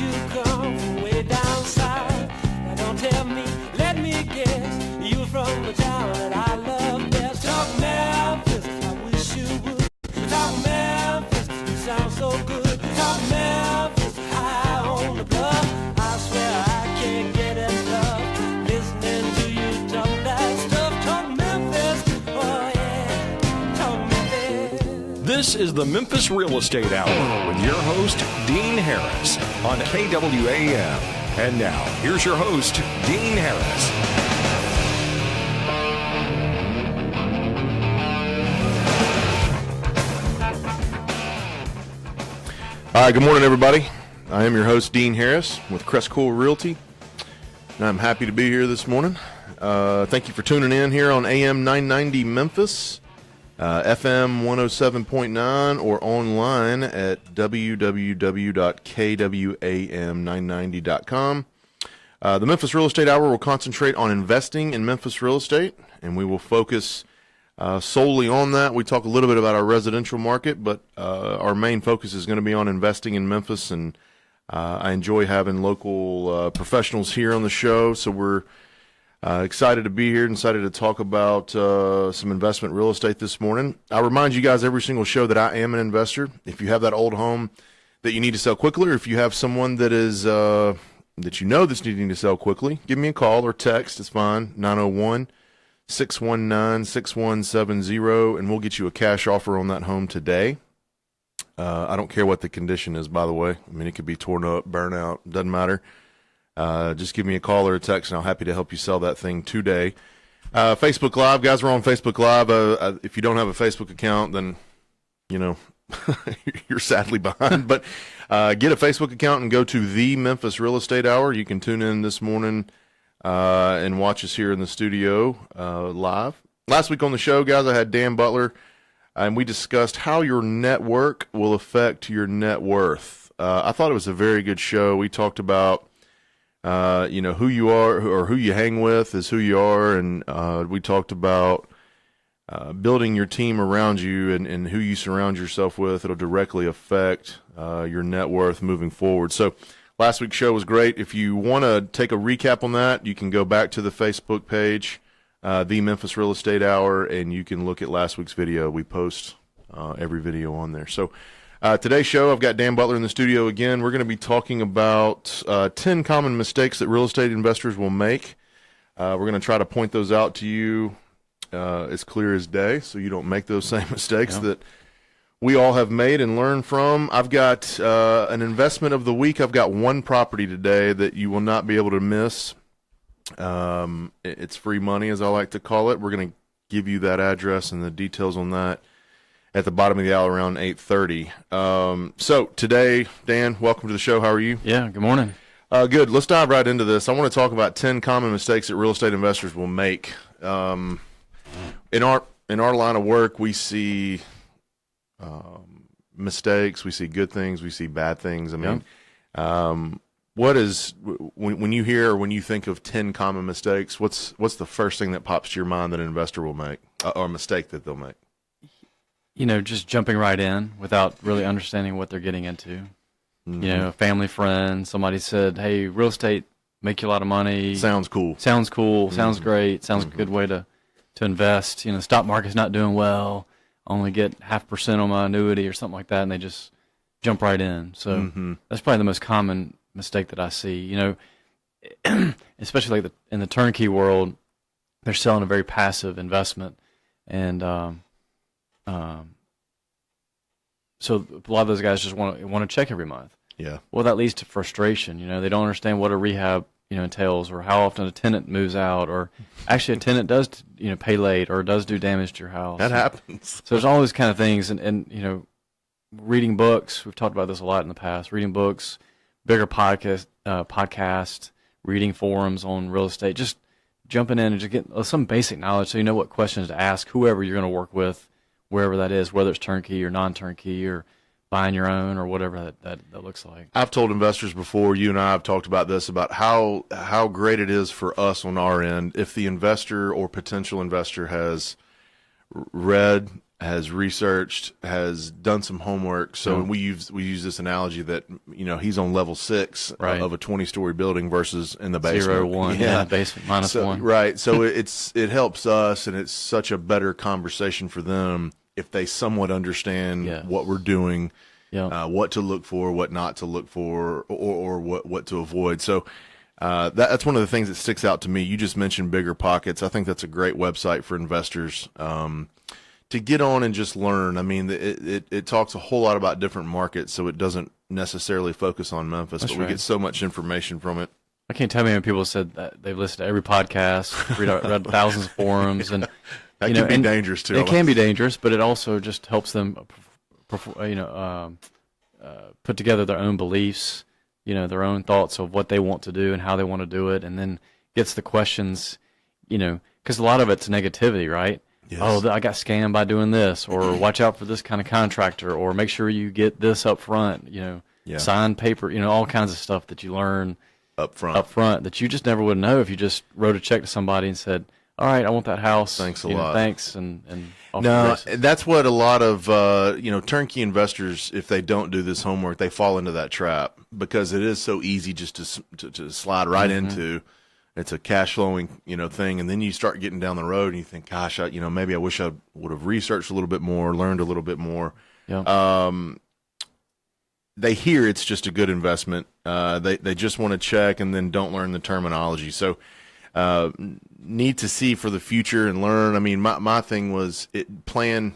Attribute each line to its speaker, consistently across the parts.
Speaker 1: you come from way down south. Now don't tell me, let me guess, you from the town that I love best. Talk Memphis, I wish you would. Talk Memphis, you sound so good. Talk Memphis, high on the bluff. I swear I can't get enough listening to you talk that stuff. Talk Memphis, oh yeah, talk Memphis.
Speaker 2: This is the Memphis Real Estate Hour with your host, Dean Harris, on KWAM. And now, here's your host, Dean Harris.
Speaker 3: All right, good morning, everybody. I am your host, Dean Harris, with Crestcore Realty, and I'm happy to be here this morning. Thank you for tuning in here on AM 990 Memphis, FM 107.9, or online at www.kwam990.com. The Memphis Real Estate Hour will concentrate on investing in Memphis real estate, and we will focus solely on that. We talk a little bit about our residential market, but our main focus is going to be on investing in Memphis, and I enjoy having local professionals here on the show, so we're excited to be here and excited to talk about some investment real estate this morning. I remind you guys every single show that I am an investor. If you have that old home that you need to sell quickly, or if you have someone that is that you know that's needing to sell quickly, give me a call or text. It's fine, 901-619-6170, and we'll get you a cash offer on that home today. I don't care what the condition is, by the way. I mean, it could be torn up, burnt out, doesn't matter. Just give me a call or a text, and I'm happy to help you sell that thing today. Facebook Live, guys, we're on Facebook Live. If you don't have a Facebook account, then, you know, you're sadly behind. But get a Facebook account and go to the Memphis Real Estate Hour. You can tune in this morning and watch us here in the studio live. Last week on the show, guys, I had Dan Butler, and we discussed how your network will affect your net worth. I thought it was a very good show. We talked about who you are, or who you hang with is who you are, and we talked about building your team around you, and who you surround yourself with. It'll directly affect your net worth moving forward. So last week's show was great. If you want to take a recap on that, you can go back to the Facebook page, the Memphis Real Estate Hour, and you can look at last week's video. We post every video on there. So today's show, I've got Dan Butler in the studio again. We're going to be talking about 10 common mistakes that real estate investors will make. We're going to try to point those out to you as clear as day, so you don't make those same mistakes that we all have made and learned from. I've got an investment of the week. I've got one property today that you will not be able to miss. It's free money, as I like to call it. We're going to give you that address and the details on that at the bottom of the hour around 8:30. So today, Dan, welcome to the show. How are you?
Speaker 4: Yeah, good morning.
Speaker 3: Good. Let's dive right into this. I want to talk about 10 common mistakes that real estate investors will make. In our line of work, we see mistakes, we see good things, we see bad things. I mean, what is, when you hear or when you think of 10 common mistakes, what's the first thing that pops to your mind that an investor will make, or a mistake that they'll make?
Speaker 4: You know, just jumping right in without really understanding what they're getting into. Mm-hmm. You know, a family friend, somebody said, hey, real estate make you a lot of money.
Speaker 3: Sounds cool.
Speaker 4: Sounds great, sounds a good way to invest. You know, the stock market's not doing well, only get 0.5% on my annuity or something like that, and they just jump right in. So that's probably the most common mistake that I see. You know, especially like in the turnkey world, they're selling a very passive investment, and so a lot of those guys just want to check every month.
Speaker 3: Yeah.
Speaker 4: Well, that leads to frustration. You know, they don't understand what a rehab entails, or how often a tenant moves out, or actually a tenant does pay late or does do damage to your house.
Speaker 3: That happens.
Speaker 4: So there's all these kind of things, and reading books. We've talked about this a lot in the past. Reading books, bigger podcast, reading forums on real estate, just jumping in and just getting some basic knowledge so you know what questions to ask whoever you're going to work with, wherever that is, whether it's turnkey or non-turnkey or buying your own or whatever that looks like.
Speaker 3: I've told investors before, you and I have talked about this, about how great it is for us on our end if the investor or potential investor has read has researched, has done some homework. So we use this analogy that, you know, he's on level 6 of a 20-story building versus in the basement.
Speaker 4: 0, 1, basement minus 1.
Speaker 3: Right. So it helps us, and it's such a better conversation for them if they somewhat understand what we're doing, what to look for, what not to look for, or what to avoid. So that's one of the things that sticks out to me. You just mentioned Bigger Pockets. I think that's a great website for investors to get on and just learn. I mean, it talks a whole lot about different markets, so it doesn't necessarily focus on Memphis, but we get so much information from it.
Speaker 4: I can't tell how many people said that they've listened to every podcast, read thousands of forums, and
Speaker 3: that can be dangerous too.
Speaker 4: It can be dangerous, but it also just helps them, put together their own beliefs, their own thoughts of what they want to do and how they want to do it, and then gets the questions, because a lot of it's negativity, right? Yes. Oh, I got scammed by doing this, or watch out for this kind of contractor, or make sure you get this up front, sign paper, all kinds of stuff that you learn up front that you just never would know if you just wrote a check to somebody and said, all right, I want that house.
Speaker 3: Thanks a lot.
Speaker 4: Thanks. And
Speaker 3: no, that's what a lot of, turnkey investors, if they don't do this homework, they fall into that trap because it is so easy just to slide right into. It's a cash flowing, thing. And then you start getting down the road and you think, gosh, maybe I wish I would have researched a little bit more, learned a little bit more. Yeah. They hear it's just a good investment. They just want to check and then don't learn the terminology. So, need to see for the future and learn. I mean, my thing was plan.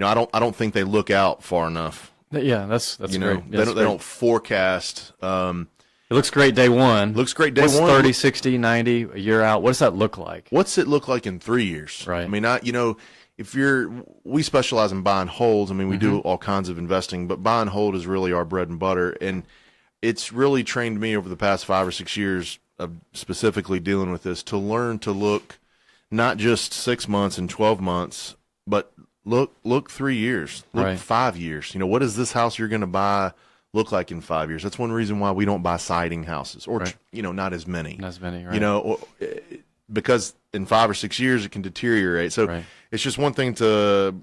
Speaker 3: I don't think they look out far enough.
Speaker 4: Yeah, that's great.
Speaker 3: They don't forecast.
Speaker 4: It looks great day one.
Speaker 3: Looks great day
Speaker 4: What's
Speaker 3: one.
Speaker 4: 30, 60, 90, a year out? What does that look like?
Speaker 3: What's it look like in 3 years?
Speaker 4: Right.
Speaker 3: I mean, we specialize in buy and holds. I mean, we do all kinds of investing, but buy and hold is really our bread and butter. And it's really trained me over the past 5 or 6 years of specifically dealing with this to learn to look not just 6 months and 12 months, but look 3 years, look 5 years. What is this house you're going to buy look like in 5 years? That's one reason why we don't buy siding houses, or not as many.
Speaker 4: Not as many, right?
Speaker 3: Because in 5 or 6 years it can deteriorate. So it's just one thing to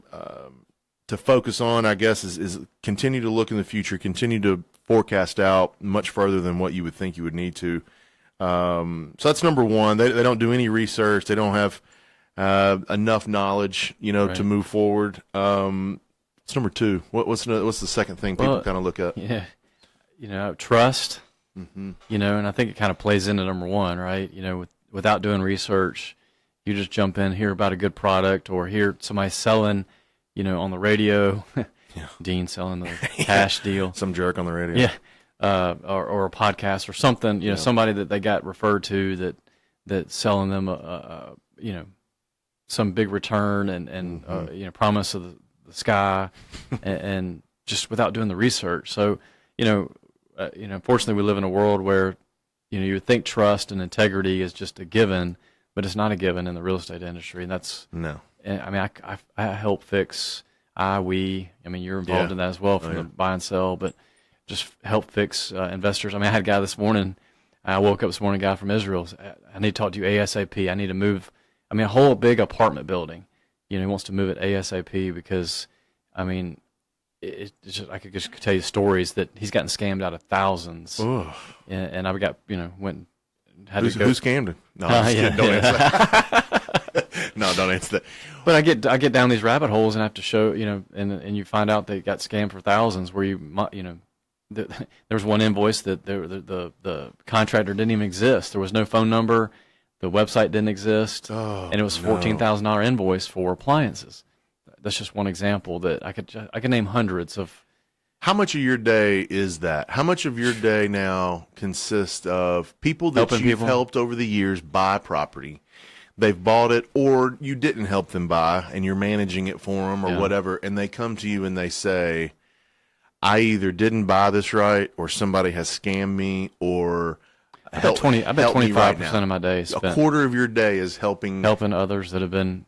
Speaker 3: focus on, I guess, is continue to look in the future, continue to forecast out much further than what you would think you would need to. So that's number one. They don't do any research. They don't have enough knowledge, to move forward. What's number two? What's the second thing people kind of look at?
Speaker 4: Yeah, trust. And I think it kind of plays into number one, right? Without doing research, you just jump in, hear about a good product, or hear somebody selling, on the radio. Dean selling the cash deal.
Speaker 3: Some jerk on the radio.
Speaker 4: Yeah. Or a podcast or something, somebody that they got referred to that's selling them some big return and promise of the sky and just without doing the research. So, unfortunately we live in a world where, you would think trust and integrity is just a given, but it's not a given in the real estate industry. And that's,
Speaker 3: no.
Speaker 4: And I mean, I help fix, you're involved in that as well from the buy and sell, but just help fix investors. I mean, I had a guy this morning. I woke up this morning, a guy from Israel. I need to talk to you ASAP. I need to move. A whole big apartment building. He wants to move it ASAP because, it's just, I could just tell you stories that he's gotten scammed out of thousands. And I've got, went and had to go.
Speaker 3: Who scammed him? No, I'm just kidding. Don't answer that. No, don't answer that.
Speaker 4: But I get down these rabbit holes and have to show, and you find out they got scammed for thousands where there was one invoice that the contractor didn't even exist. There was no phone number. The website didn't exist. And it was $14,000 invoice for appliances. That's just one example that I could name hundreds of.
Speaker 3: How much of your day is that? How much of your day now consists of people that you've helped over the years buy property? They've bought it, or you didn't help them buy, and you're managing it for them or whatever, and they come to you and they say, I either didn't buy this right, or somebody has scammed me, or
Speaker 4: I bet 25% of my day is spent.
Speaker 3: A quarter of your day is helping
Speaker 4: others that have been,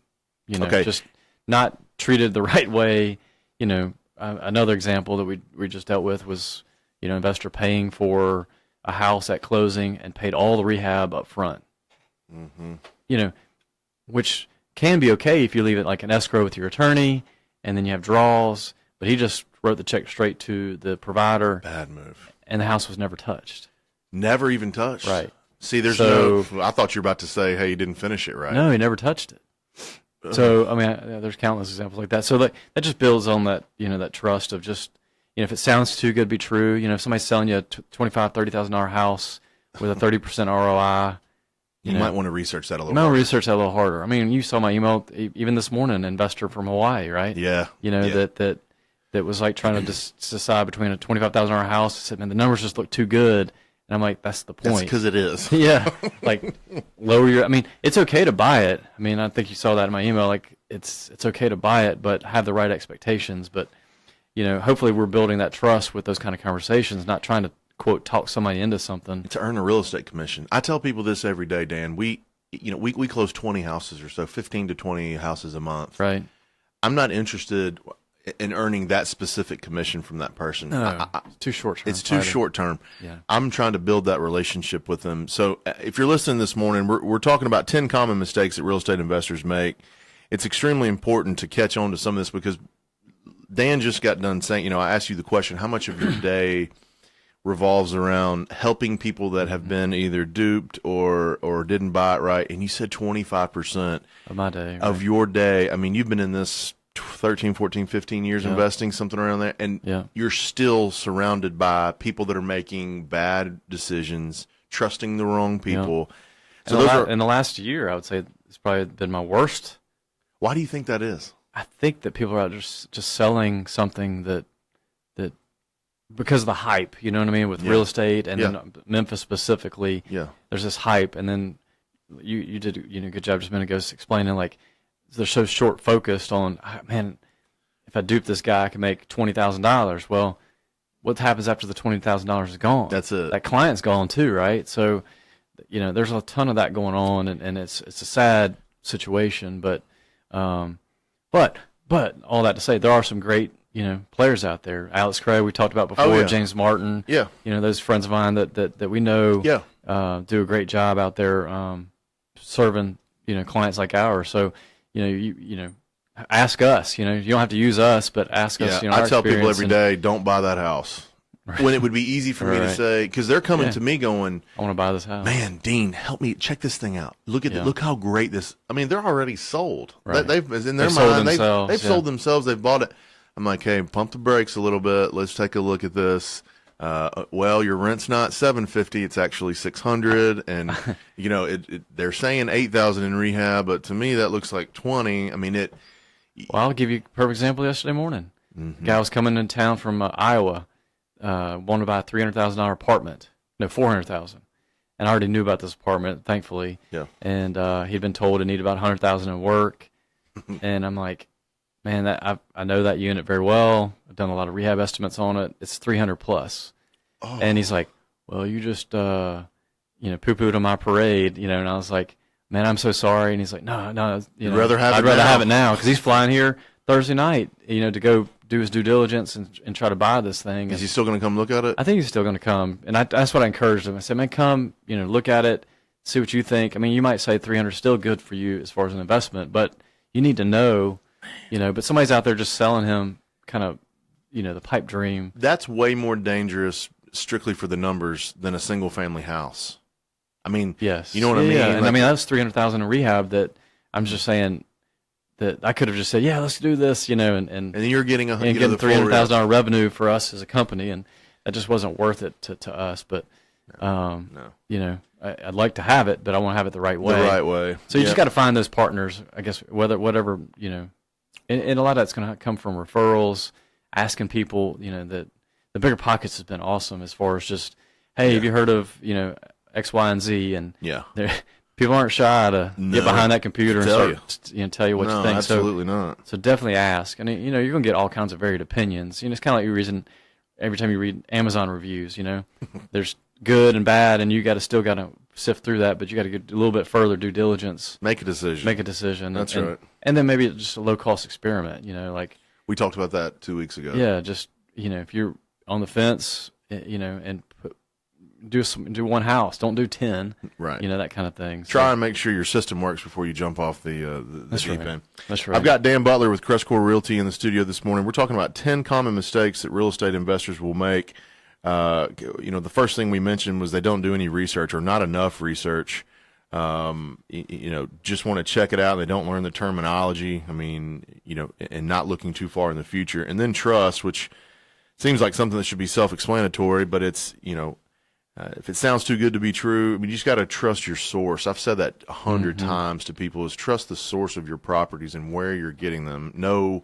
Speaker 4: just not treated the right way. Another example that we just dealt with was, investor paying for a house at closing and paid all the rehab up front. Which can be okay if you leave it like an escrow with your attorney and then you have draws. But he just wrote the check straight to the provider.
Speaker 3: Bad move.
Speaker 4: And the house was never touched.
Speaker 3: Never even touched.
Speaker 4: Right.
Speaker 3: See, I thought you were about to say, hey, you didn't finish it right.
Speaker 4: No, he never touched it. So, I mean, there's countless examples like that. So that just builds on that, that trust of just, if it sounds too good to be true, if somebody's selling you a $25,000, $30,000 house with a 30% ROI,
Speaker 3: you might want to research that a little.
Speaker 4: You might want to research that a little harder. I mean, you saw my email even this morning, investor from Hawaii, right?
Speaker 3: Yeah.
Speaker 4: That was like trying to decide between a $25,000 house. I said, man, the numbers just look too good. And I'm like, that's the point.
Speaker 3: That's because it is.
Speaker 4: Yeah. Like, it's okay to buy it. I mean, I think you saw that in my email. Like, it's okay to buy it, but have the right expectations. But, hopefully we're building that trust with those kind of conversations, not trying to, quote, talk somebody into something.
Speaker 3: To earn a real estate commission. I tell people this every day, Dan. We close 20 houses or so, 15 to 20 houses a month.
Speaker 4: Right.
Speaker 3: I'm not interested in earning that specific commission from that person.
Speaker 4: No, it's too short term.
Speaker 3: It's too short term.
Speaker 4: Yeah.
Speaker 3: I'm trying to build that relationship with them. So if you're listening this morning, we're talking about 10 common mistakes that real estate investors make. It's extremely important to catch on to some of this because Dan just got done saying, I asked you the question, how much of your day revolves around helping people that have been either duped or didn't buy it right? And you said 25%
Speaker 4: of my day. Right.
Speaker 3: Of your day. I mean, you've been in this 13, 14, 15 years investing, something around there, and you're still surrounded by people that are making bad decisions, trusting the wrong people. So
Speaker 4: in the last year, I would say it's probably been my worst.
Speaker 3: Why do you think that is?
Speaker 4: I think that people are out just selling something that because of the hype, you know what I mean, with real estate and then Memphis specifically.
Speaker 3: Yeah,
Speaker 4: there's this hype, and then you did a good job just a minute ago explaining like. They're so short focused on, man, if I dupe this guy, I can make $20,000. Well, what happens after the $20,000 is gone?
Speaker 3: That's it.
Speaker 4: That client's gone too, right? So, there's a ton of that going on, and it's a sad situation. But all that to say, there are some great players out there. Alex Craig, we talked about before. James Martin.
Speaker 3: Yeah.
Speaker 4: Those friends of mine that we know.
Speaker 3: Yeah.
Speaker 4: Do a great job out there serving clients like ours. So. Ask us. You don't have to use us, but ask us.
Speaker 3: I tell people every day, don't buy that house. Right. When it would be easy for me to say, because they're coming to me going,
Speaker 4: I want to buy this house.
Speaker 3: Man, Dean, help me check this thing out. Look how great this. I mean, they're already sold. Right. They've sold themselves. They've bought it. I'm like, hey, pump the brakes a little bit. Let's take a look at this. Well, your rent's not $750; it's actually $600, and they're saying $8,000 in rehab, but to me that looks like $20,000. I mean it.
Speaker 4: Well, I'll give you a perfect example. Yesterday morning, guy was coming in town from Iowa, wanted to buy a $300,000 apartment, no $400,000, and I already knew about this apartment, thankfully.
Speaker 3: Yeah.
Speaker 4: And he'd been told it needed about $100,000 in work, and I'm like, man, I know that unit very well. I've done a lot of rehab estimates on it. It's 300 plus. Oh. And he's like, well, you just, poo-pooed on my parade, and I was like, man, I'm so sorry. And he's like, no,
Speaker 3: I'd rather have
Speaker 4: it now because he's flying here Thursday night, to go do his due diligence and try to buy this thing.
Speaker 3: Is he still going to come look at it?
Speaker 4: I think he's still going to come. And that's what I encouraged him. I said, man, come, look at it, see what you think. I mean, you might say 300 is still good for you as far as an investment, but you need to know, but somebody's out there just selling him kind of, the pipe dream.
Speaker 3: That's way more dangerous strictly for the numbers than a single family house. I mean,
Speaker 4: yes,
Speaker 3: you know what I mean?
Speaker 4: Yeah. And I mean, that was $300,000 in rehab that I'm just saying that I could have just said, yeah, let's do this, and then
Speaker 3: you're getting
Speaker 4: $300,000 revenue for us as a company. And that just wasn't worth it to us. But,
Speaker 3: no.
Speaker 4: I'd like to have it, but I want to have it the right way.
Speaker 3: The right way.
Speaker 4: So you just got to find those partners, I guess, whatever, and a lot of that's going to come from referrals, asking people, that the Bigger Pockets has been awesome as far as just, hey, have you heard of, X, Y, and Z? And people aren't shy to get behind that computer and start, tell you what you think.
Speaker 3: Absolutely not.
Speaker 4: So definitely ask. And, you're going to get all kinds of varied opinions. It's kind of like your reason every time you read Amazon reviews, there's good and bad, and you still got to sift through that, but you got to get a little bit further due diligence.
Speaker 3: Make a decision.
Speaker 4: That's
Speaker 3: right.
Speaker 4: And then maybe just a low-cost experiment, like.
Speaker 3: We talked about that 2 weeks ago.
Speaker 4: Yeah, just, if you're on the fence, and do one house. Don't do 10.
Speaker 3: Right.
Speaker 4: That kind of thing.
Speaker 3: Try and make sure your system works before you jump off the deep end.
Speaker 4: That's right.
Speaker 3: I've got Dan Butler with Crestcore Realty in the studio this morning. We're talking about 10 common mistakes that real estate investors will make. The first thing we mentioned was they don't do any research or not enough research. Just want to check it out. They don't learn the terminology. And not looking too far in the future. And then trust, which seems like something that should be self-explanatory, but it's, if it sounds too good to be true, you just got to trust your source. I've said that 100 times to people, is trust the source of your properties and where you're getting them. Know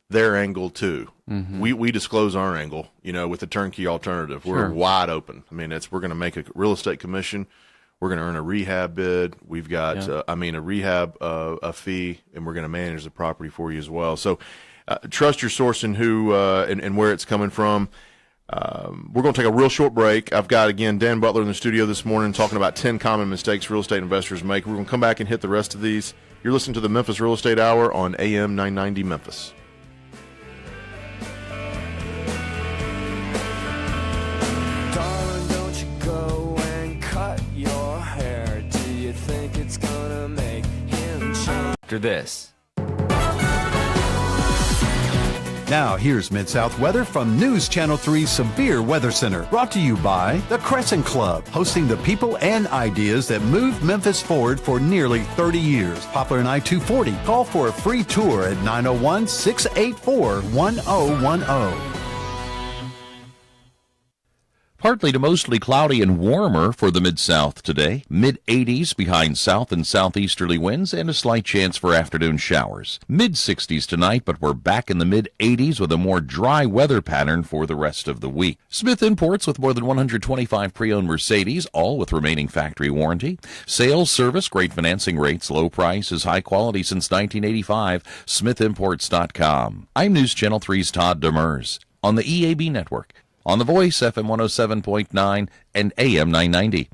Speaker 3: their angle too. We disclose our angle, with the turnkey alternative. We're wide open. We're going to make a real estate commission. We're going to earn a rehab bid. We've got, a rehab a fee, and we're going to manage the property for you as well. So trust your source and who and where it's coming from. We're going to take a real short break. I've got, again, Dan Butler in the studio this morning talking about 10 common mistakes real estate investors make. We're going to come back and hit the rest of these. You're listening to the Memphis Real Estate Hour on AM 990 Memphis.
Speaker 1: Darling, don't you go and cut your hair. Do you think it's gonna make him change?
Speaker 5: After this.
Speaker 6: Now, here's Mid-South weather from News Channel 3's Severe Weather Center. Brought to you by the Crescent Club, hosting the people and ideas that moved Memphis forward for nearly 30 years. Poplar and I-240. Call for a free tour at 901-684-1010.
Speaker 7: Partly to mostly cloudy and warmer for the Mid-South today. Mid-80s behind south and southeasterly winds and a slight chance for afternoon showers. Mid-60s tonight, but we're back in the mid-80s with a more dry weather pattern for the rest of the week. Smith Imports with more than 125 pre-owned Mercedes, all with remaining factory warranty. Sales, service, great financing rates, low prices, high quality since 1985. SmithImports.com. I'm News Channel 3's Todd Demers on the EAB Network. On The Voice, FM 107.9 and AM 990.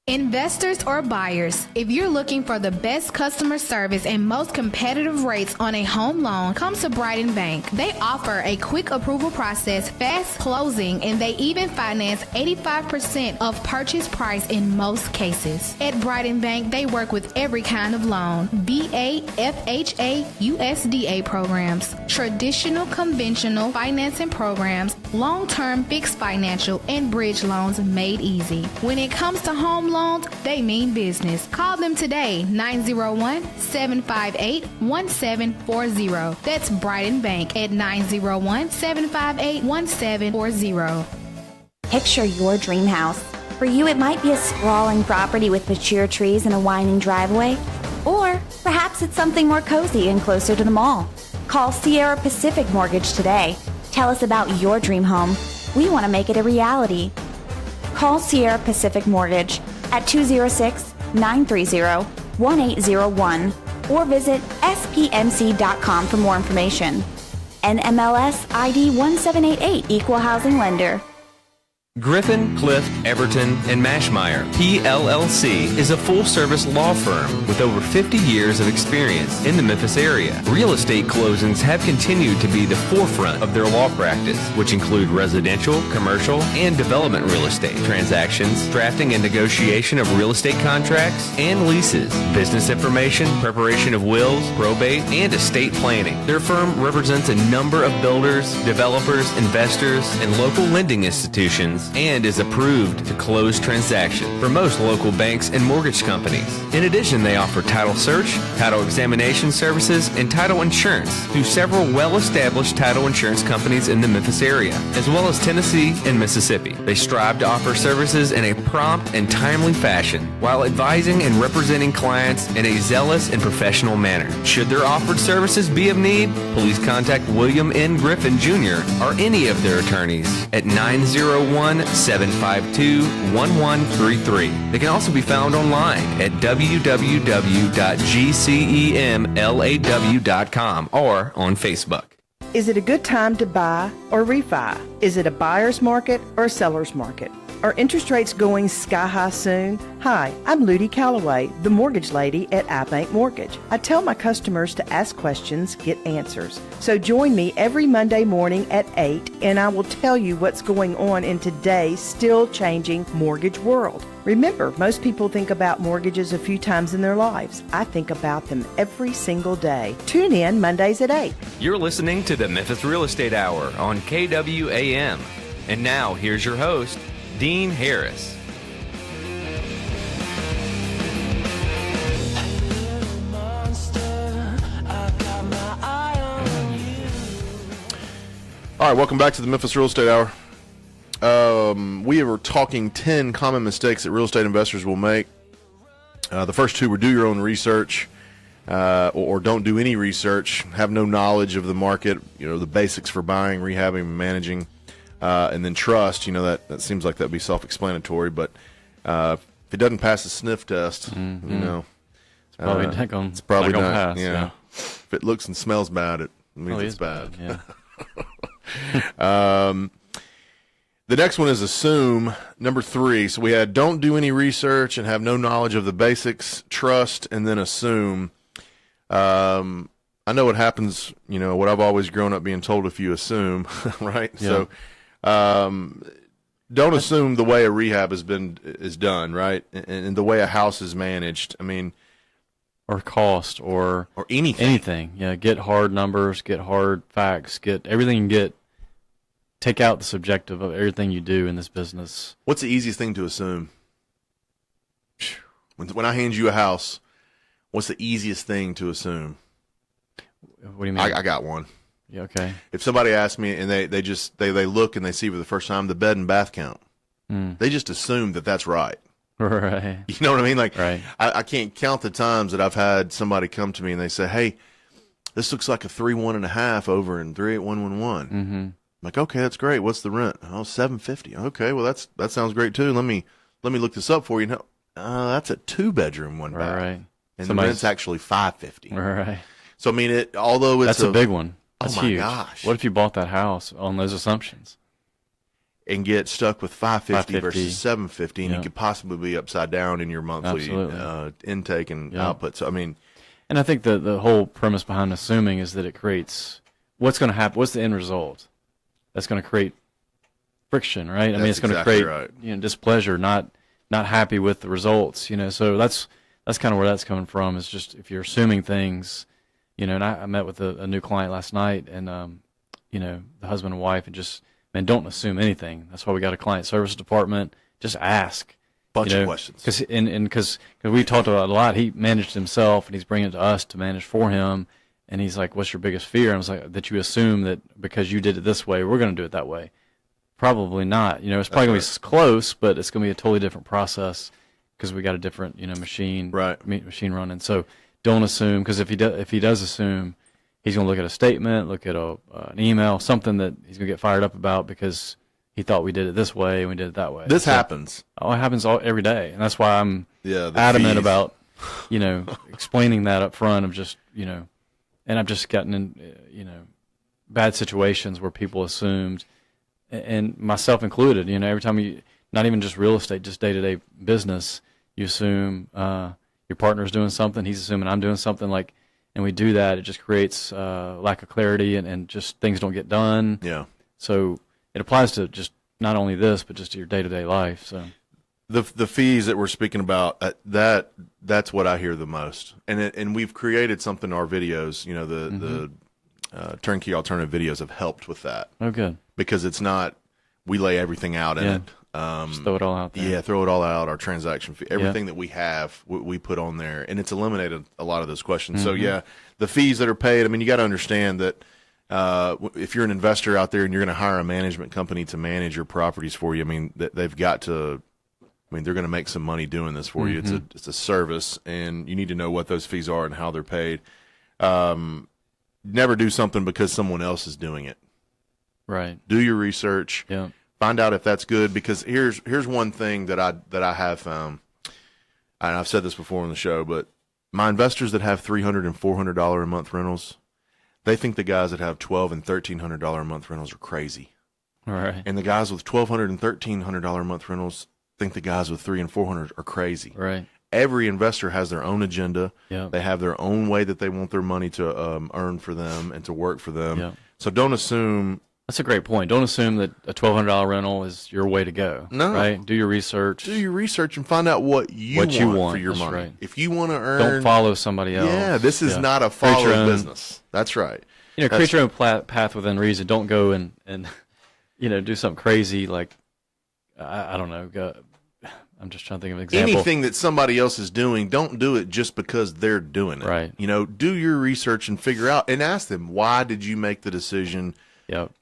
Speaker 8: Investors or buyers, if you're looking for the best customer service and most competitive rates on a home loan, come to Brighton Bank. They offer a quick approval process, fast closing, and they even finance 85% of purchase price in most cases. At Brighton Bank, they work with every kind of loan, VA, FHA, USDA programs, traditional conventional financing programs, long-term fixed financial, and bridge loans made easy. When it comes to home loans, they mean business. Call them today, 901-758-1740. That's Brighton Bank at 901-758-1740.
Speaker 9: Picture your dream house. For you, it might be a sprawling property with mature trees and a winding driveway. Or perhaps it's something more cozy and closer to the mall. Call Sierra Pacific Mortgage today. Tell us about your dream home. We want to make it a reality. Call Sierra Pacific Mortgage at 206-930-1801 or visit spmc.com for more information. NMLS ID 1788, Equal Housing Lender.
Speaker 5: Griffin, Clift, Everton, and Mashmeyer, PLLC, is a full-service law firm with over 50 years of experience in the Memphis area. Real estate closings have continued to be the forefront of their law practice, which include residential, commercial, and development real estate transactions, drafting and negotiation of real estate contracts and leases, business information, preparation of wills, probate, and estate planning. Their firm represents a number of builders, developers, investors, and local lending institutions, and is approved to close transactions for most local banks and mortgage companies. In addition, they offer title search, title examination services, and title insurance through several well-established title insurance companies in the Memphis area, as well as Tennessee and Mississippi. They strive to offer services in a prompt and timely fashion while advising and representing clients in a zealous and professional manner. Should their offered services be of need, please contact William N. Griffin Jr. or any of their attorneys at 901-752-1133. They can also be found online at www.gcemlaw.com or on Facebook.
Speaker 10: Is it a good time to buy or refi? Is it a buyer's market or a seller's market? Are interest rates going sky high soon? Hi, I'm Ludi Calloway, the mortgage lady at iBank Mortgage. I tell my customers to ask questions, get answers. So join me every Monday morning at 8, and I will tell you what's going on in today's still changing mortgage world. Remember, most people think about mortgages a few times in their lives. I think about them every single day. Tune in Mondays at 8.
Speaker 5: You're listening to the Memphis Real Estate Hour on KWAM. And now, here's your host, Dean Harris.
Speaker 3: All right, welcome back to the Memphis Real Estate Hour. We were talking 10 common mistakes that real estate investors will make. The first two were do your own research, or don't do any research, have no knowledge of the market, the basics for buying, rehabbing, and managing, and then trust. That seems like that'd be self-explanatory, but if it doesn't pass the sniff test,
Speaker 4: it's probably not going to pass.
Speaker 3: Yeah. If it looks and smells bad, it means it's bad.
Speaker 4: Yeah.
Speaker 3: The next one is assume. Number 3. So we had don't do any research and have no knowledge of the basics, trust, and then assume. I know what happens, what I've always grown up being told, if you assume, right? Yeah. So don't assume the way a rehab is done, right? And the way a house is managed. I mean,
Speaker 4: or cost or anything. Yeah, get hard numbers, get hard facts, get everything you can get. Take out the subjective of everything you do in this business.
Speaker 3: What's the easiest thing to assume? When I hand you a house, what's the easiest thing to assume?
Speaker 4: What do you mean?
Speaker 3: I got one.
Speaker 4: Yeah, okay.
Speaker 3: If somebody asks me and they look and they see for the first time the bed and bath count, they just assume that that's right.
Speaker 4: Right.
Speaker 3: You know what I mean? Like,
Speaker 4: right.
Speaker 3: I can't count the times that I've had somebody come to me and they say, "Hey, this looks like a 3.1.5 over in 38111." Mm-hmm. I'm like, okay, that's great. What's the rent? Oh, $750. Okay, well that sounds great too. Let me look this up for you. No, that's a 2-bedroom, 1 bath.
Speaker 4: Right.
Speaker 3: And the rent's actually $550.
Speaker 4: Right.
Speaker 3: So I mean, although it's
Speaker 4: that's a big one. That's
Speaker 3: oh my
Speaker 4: huge.
Speaker 3: Gosh.
Speaker 4: What if you bought that house on those assumptions
Speaker 3: and get stuck with $550 versus $750, and you could possibly be upside down in your monthly intake and output. So I mean,
Speaker 4: and I think the whole premise behind assuming is that it creates what's going to happen. What's the end result? That's going to create friction, right? I mean, it's going to create displeasure, not happy with the results. So that's kind of where that's coming from. Is just if you're assuming things, And I met with a new client last night, and the husband and wife, and just don't assume anything. That's why we got a client service department. Just ask.
Speaker 3: Bunch of questions.
Speaker 4: Because we talked about it a lot. He managed himself, and he's bringing it to us to manage for him. And he's like, "What's your biggest fear?" And I was like, "That you assume that because you did it this way, we're going to do it that way." Probably not. It's probably going to be close, but it's going to be a totally different process because we got a different, machine running. So don't assume, because if he does assume, he's going to look at a statement, look at an email, something that he's going to get fired up about because he thought we did it this way and we did it that way.
Speaker 3: This happens.
Speaker 4: Oh, it happens every day, and that's why I'm adamant about explaining that up front of just And I've just gotten in, bad situations where people assumed, and myself included, every time not even just real estate, just day-to-day business, you assume your partner's doing something, he's assuming I'm doing something, and we do that. It just creates lack of clarity and just things don't get done.
Speaker 3: Yeah.
Speaker 4: So it applies to just not only this, but just to your day-to-day life. So
Speaker 3: the fees that we're speaking about, that's what I hear the most, and we've created something in our videos. The turnkey alternative videos have helped with that.
Speaker 4: Oh, good.
Speaker 3: Because it's not we lay everything out in it.
Speaker 4: Just throw it all out there.
Speaker 3: Yeah, throw it all out. Our transaction fee, everything that we have, we put on there, and it's eliminated a lot of those questions. So the fees that are paid. I mean, you got to understand that. If you're an investor out there and you're going to hire a management company to manage your properties for you, I mean, they've got to. I mean, they're going to make some money doing this for you. It's a service, and you need to know what those fees are and how they're paid. Never do something because someone else is doing it.
Speaker 4: Right.
Speaker 3: Do your research.
Speaker 4: Yeah.
Speaker 3: Find out if that's good, because here's one thing that I have found, and I've said this before on the show, but my investors that have $300 and $400 a month rentals, they think the guys that have $1,200 and $1,300 a month rentals are crazy.
Speaker 4: All right.
Speaker 3: And the guys with $1,200 and $1,300 a month rentals think the guys with $300 and $400 are crazy.
Speaker 4: Right.
Speaker 3: Every investor has their own agenda.
Speaker 4: Yep.
Speaker 3: They have their own way that they want their money to earn for them and to work for them.
Speaker 4: Yep.
Speaker 3: So don't assume.
Speaker 4: That's a great point. Don't assume that a $1,200 rental is your way to go.
Speaker 3: No.
Speaker 4: Right? Do your research.
Speaker 3: Do your research and find out what you want for your money.
Speaker 4: Right.
Speaker 3: If you want to earn.
Speaker 4: Don't follow somebody else.
Speaker 3: Yeah, this is not a follow business. That's right.
Speaker 4: Create your own path within reason. Don't go and do something crazy like, I don't know, I'm just trying to think of an example.
Speaker 3: Anything that somebody else is doing, don't do it just because they're doing it.
Speaker 4: Right.
Speaker 3: Do your research and figure out and ask them, why did you make the decision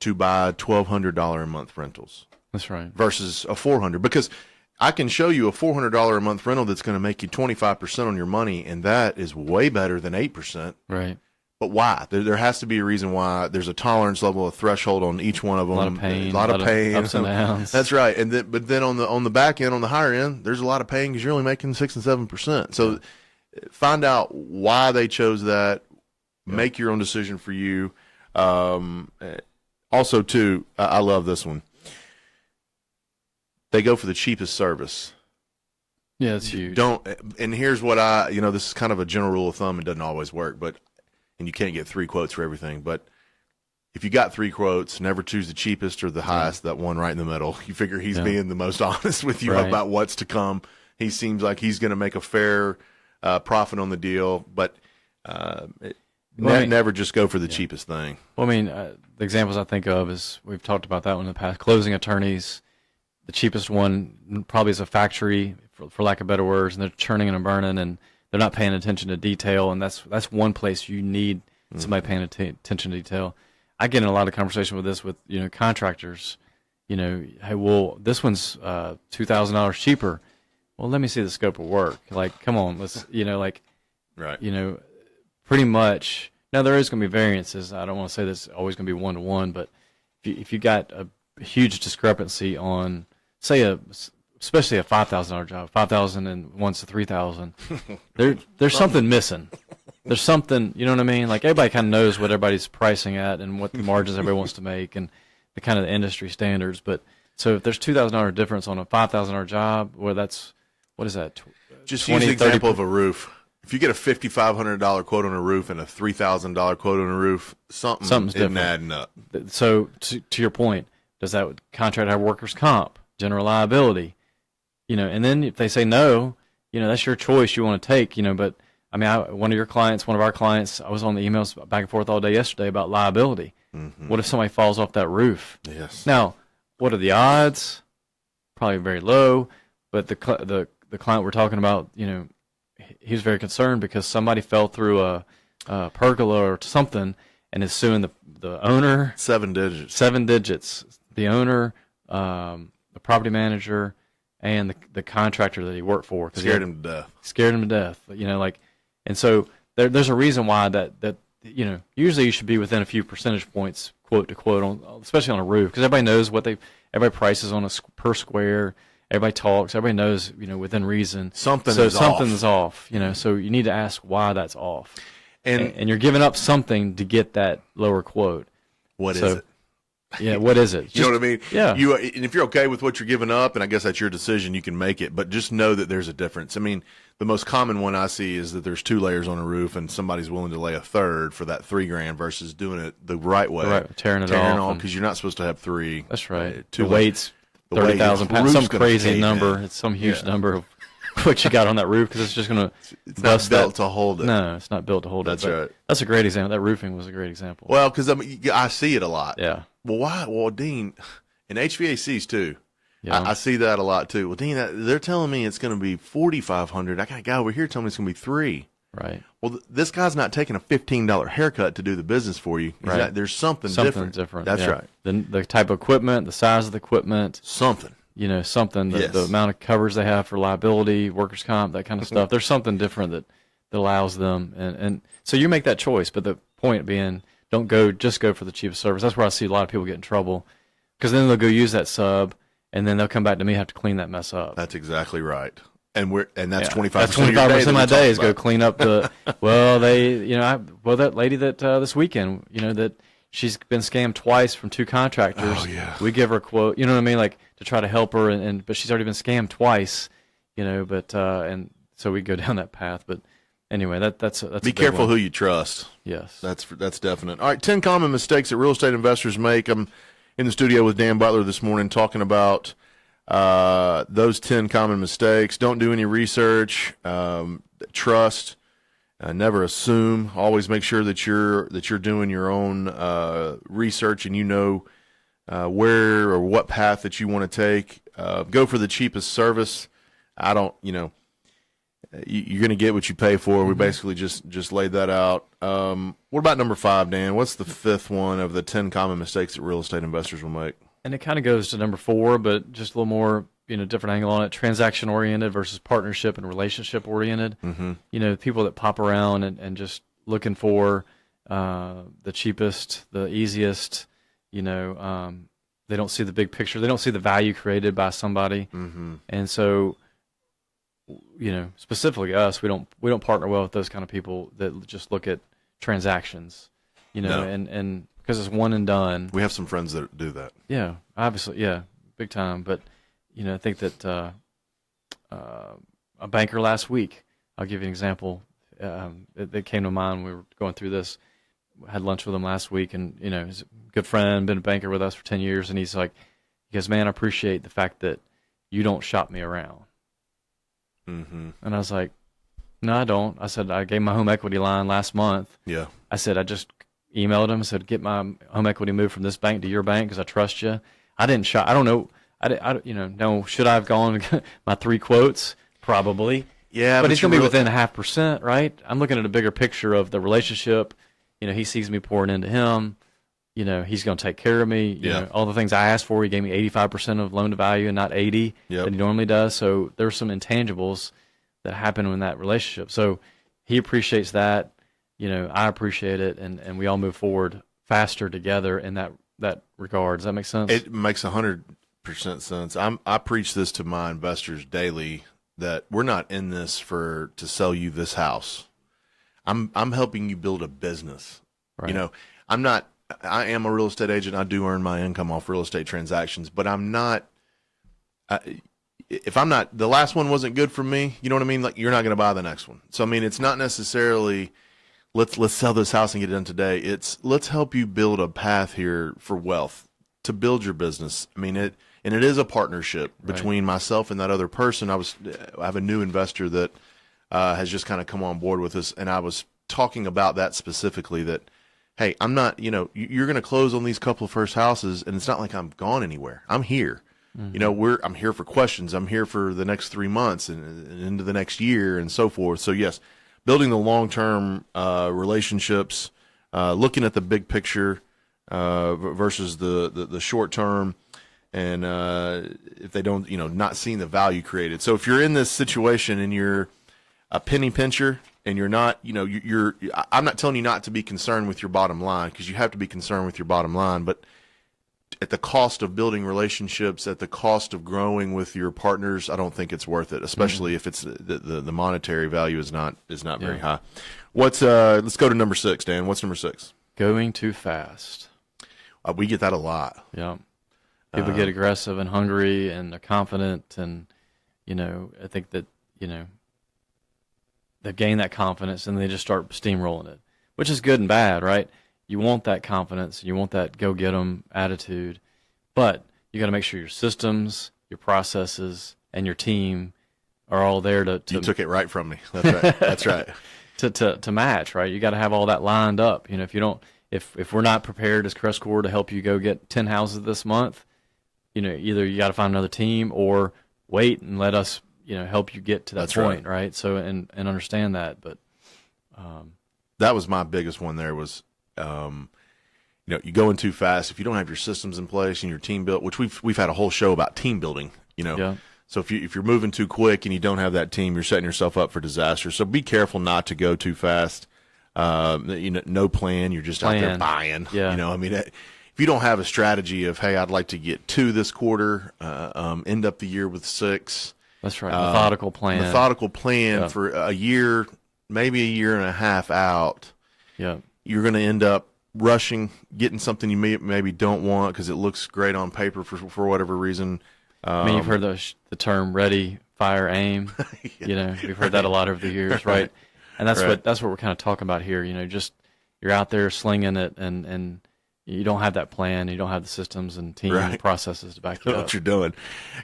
Speaker 3: to buy $1,200 a month rentals?
Speaker 4: That's right.
Speaker 3: Versus a $400, because I can show you a $400 a month rental that's going to make you 25% on your money, and that is way better than 8%.
Speaker 4: Right.
Speaker 3: But why? There has to be a reason why. There's a tolerance level, a threshold on each one of them.
Speaker 4: A lot of pain.
Speaker 3: A lot of pain.
Speaker 4: Ups and downs.
Speaker 3: That's right. But then on the back end, on the higher end, there's a lot of pain because you're only making 6 and 7%. So find out why they chose that. Make your own decision for you. Also, too, I love this one. They go for the cheapest service.
Speaker 4: Yeah, it's huge.
Speaker 3: And here's what this is kind of a general rule of thumb. It doesn't always work, and you can't get 3 quotes for everything. But if you got 3 quotes, never choose the cheapest or the highest, that one right in the middle. You figure he's being the most honest with you about what's to come. He seems like he's going to make a fair profit on the deal, but never just go for the cheapest thing.
Speaker 4: Well, the examples I think of is, we've talked about that one in the past, closing attorneys. The cheapest one probably is a factory, for lack of better words, and they're churning and burning, and they're not paying attention to detail, and that's one place you need somebody paying attention to detail. I get in a lot of conversation with this with contractors. Hey, well, this one's $2,000 cheaper. Well, let me see the scope of work. Like, come on, let's
Speaker 3: right.
Speaker 4: Pretty much. Now there is going to be variances. I don't want to say that's always going to be 1-to-1, but if you got a huge discrepancy on, say, especially a $5,000 job, $5,000 and one's to $3,000. There's something missing. There's something, you know what I mean? Like, everybody kind of knows what everybody's pricing at and what the margins everybody wants to make and the kind of industry standards. But so if there's $2,000 difference on a $5,000 job, what is that?
Speaker 3: Just use the example of a roof. If you get a $5,500 quote on a roof and a $3,000 quote on a roof, something's different. Adding up.
Speaker 4: So to your point, does that contract have workers' comp, general liability? And then if they say no, that's your choice you want to take, but one of our clients, I was on the emails back and forth all day yesterday about liability. Mm-hmm. What if somebody falls off that roof?
Speaker 3: Yes.
Speaker 4: Now, what are the odds? Probably very low, but the client we're talking about, he was very concerned because somebody fell through a pergola or something and is suing the owner.
Speaker 3: 7 digits.
Speaker 4: 7 digits. The owner, the property manager, and the contractor that he worked for.
Speaker 3: Scared him to death.
Speaker 4: Scared him to death. And so there's a reason why that usually you should be within a few percentage points, quote to quote, especially on a roof, because everybody knows everybody prices on a per square. Everybody talks. Everybody knows, within reason. Something's off. So you need to ask why that's off. And you're giving up something to get that lower quote.
Speaker 3: What is it?
Speaker 4: Yeah, what is it?
Speaker 3: You know what I mean?
Speaker 4: Yeah.
Speaker 3: And if you're okay with what you're giving up, and I guess that's your decision, you can make it. But just know that there's a difference. The most common one I see is that there's 2 layers on a roof, and somebody's willing to lay a third for that $3,000 versus doing it the right way.
Speaker 4: Right, tearing it off.
Speaker 3: Because you're not supposed to have 3.
Speaker 4: That's right.
Speaker 3: 2
Speaker 4: the weight's 30,000 pounds. Some crazy number.
Speaker 3: Man.
Speaker 4: It's some huge number of what you got on that roof, because it's just going to
Speaker 3: It's not built to hold it.
Speaker 4: No, it's not built to hold
Speaker 3: That's
Speaker 4: it.
Speaker 3: Right.
Speaker 4: That's a great example. That roofing was a great example.
Speaker 3: Well, because I see it a lot.
Speaker 4: Yeah.
Speaker 3: Well, why? Well, Dean, and HVACs too.
Speaker 4: Yeah.
Speaker 3: I see that a lot too. Well, Dean, they're telling me it's going to be $4,500. I got a guy over here telling me it's going to be $3,000.
Speaker 4: Right.
Speaker 3: Well, this guy's not taking a $15 haircut to do the business for you.
Speaker 4: Right.
Speaker 3: There's something different. That's right.
Speaker 4: The type of equipment, the size of the equipment.
Speaker 3: Something.
Speaker 4: Something.
Speaker 3: Yes.
Speaker 4: The amount of coverage they have for liability, workers' comp, that kind of stuff. There's something different that allows them. And so you make that choice. But the point being, don't just go for the cheapest service. That's where I see a lot of people get in trouble, because then they'll go use that sub, and then they'll come back to me and have to clean that mess up.
Speaker 3: That's exactly right. And that's 25%.
Speaker 4: That's 25% of my day is go clean up the. Well, that lady that this weekend, that she's been scammed twice from 2 contractors.
Speaker 3: Oh, yeah.
Speaker 4: We give her a quote, you know what I mean, like to try to help her, but she's already been scammed twice, you know. But and so we go down that path. But anyway, that's
Speaker 3: be careful who you trust.
Speaker 4: Yes,
Speaker 3: that's definite. All right, 10 common mistakes that real estate investors make. I'm in the studio with Dan Butler this morning talking about those 10 common mistakes. Don't do any research. Trust. Never assume. Always make sure that you're doing your own research and you know where or what path that you want to take. Go for the cheapest service. I don't, you're going to get what you pay for. We basically just laid that out. What about number 5, Dan? What's the 5th one of the 10 common mistakes that real estate investors will make? And
Speaker 4: it kind of goes to number 4, but just a little more, different angle on it. Transaction-oriented versus partnership and relationship-oriented.
Speaker 3: Mm-hmm.
Speaker 4: People that pop around and just looking for the cheapest, the easiest, they don't see the big picture. They don't see the value created by somebody.
Speaker 3: Mm-hmm.
Speaker 4: And so, specifically us, we don't partner well with those kind of people that just look at transactions,
Speaker 3: No.
Speaker 4: and because it's one and done.
Speaker 3: We have some friends that do that.
Speaker 4: Yeah, obviously, yeah, big time. But I think that a banker last week, I'll give you an example that came to mind when we were going through this. Had lunch with him last week, and he's a good friend, been a banker with us for 10 years, and he goes, man, I appreciate the fact that you don't shop me around.
Speaker 3: Mm-hmm.
Speaker 4: And I was like, no, I don't. I said, I gave my home equity line last month.
Speaker 3: Yeah.
Speaker 4: I said, I just emailed him and said, get my home equity moved from this bank to your bank because I trust you. I didn't shop. I don't know. No, should I have gone my 3 quotes? Probably.
Speaker 3: Yeah.
Speaker 4: But it's going to be within 0.5%, right? I'm looking at a bigger picture of the relationship. He sees me pouring into him. He's going to take care of me. You know, all the things I asked for, he gave me 85% of loan to value and not 80 that he normally does. So there's some intangibles that happen in that relationship. So he appreciates that. I appreciate it, and we all move forward faster together in that regard. Does that make sense?
Speaker 3: It makes 100% sense. I preach this to my investors daily that we're not in this to sell you this house. I'm helping you build a business.
Speaker 4: Right.
Speaker 3: I am a real estate agent. I do earn my income off real estate transactions, but I'm not. If I'm not, the last one wasn't good for me. You know what I mean? Like, you're not going to buy the next one. So I mean, it's not necessarily let's sell this house and get it done today. It's let's help you build a path here for wealth to build your business. I mean it is a partnership between myself and that other person. I have a new investor that has just kind of come on board with us, and I was talking about that specifically. That hey, I'm not. You're going to close on these couple of first houses, and it's not like I'm gone anywhere. I'm here. Mm-hmm. I'm here for questions. I'm here for the next 3 months and into the next year and so forth. So yes, building the long-term relationships, looking at the big picture versus the short term, and if they don't, not seeing the value created. So if you're in this situation and you're a penny pincher and you're not, I'm not telling you not to be concerned with your bottom line, because you have to be concerned with your bottom line, but at the cost of building relationships, at the cost of growing with your partners, I don't think it's worth it, especially if it's the monetary value is not very high. Let's go to number 6, Dan. What's number 6?
Speaker 4: Going too fast.
Speaker 3: We get that a lot.
Speaker 4: Yeah. People get aggressive and hungry, and they're confident, and I think that they gain that confidence and they just start steamrolling it, which is good and bad, right? You want that confidence, you want that go-get-'em attitude, but you got to make sure your systems, your processes, and your team are all there to
Speaker 3: You took it right from me. That's right. That's right.
Speaker 4: To match, right? You got to have all that lined up. If you don't, if we're not prepared as Crestcore to help you go get 10 houses this month, either you got to find another team or wait and let us, help you get to that point, right? So and understand that, but
Speaker 3: that was my biggest one. There was. You go in too fast if you don't have your systems in place and your team built, which we've had a whole show about team building, So if you're moving too quick and you don't have that team, you're setting yourself up for disaster. So be careful not to go too fast. No plan, you're just out there buying.
Speaker 4: Yeah.
Speaker 3: If you don't have a strategy of, hey, I'd like to get 2 this quarter, end up the year with 6.
Speaker 4: That's right. Methodical plan
Speaker 3: for a year, maybe a year and a half out.
Speaker 4: Yeah.
Speaker 3: You're going to end up rushing, getting something you maybe don't want because it looks great on paper for whatever reason.
Speaker 4: I mean, you've heard the term "ready, fire, aim."
Speaker 3: Yeah.
Speaker 4: We've heard that a lot over the years, right? And that's what we're kind of talking about here. Just you're out there slinging it, and you don't have that plan, you don't have the systems and team and processes to back you up.
Speaker 3: What you're doing,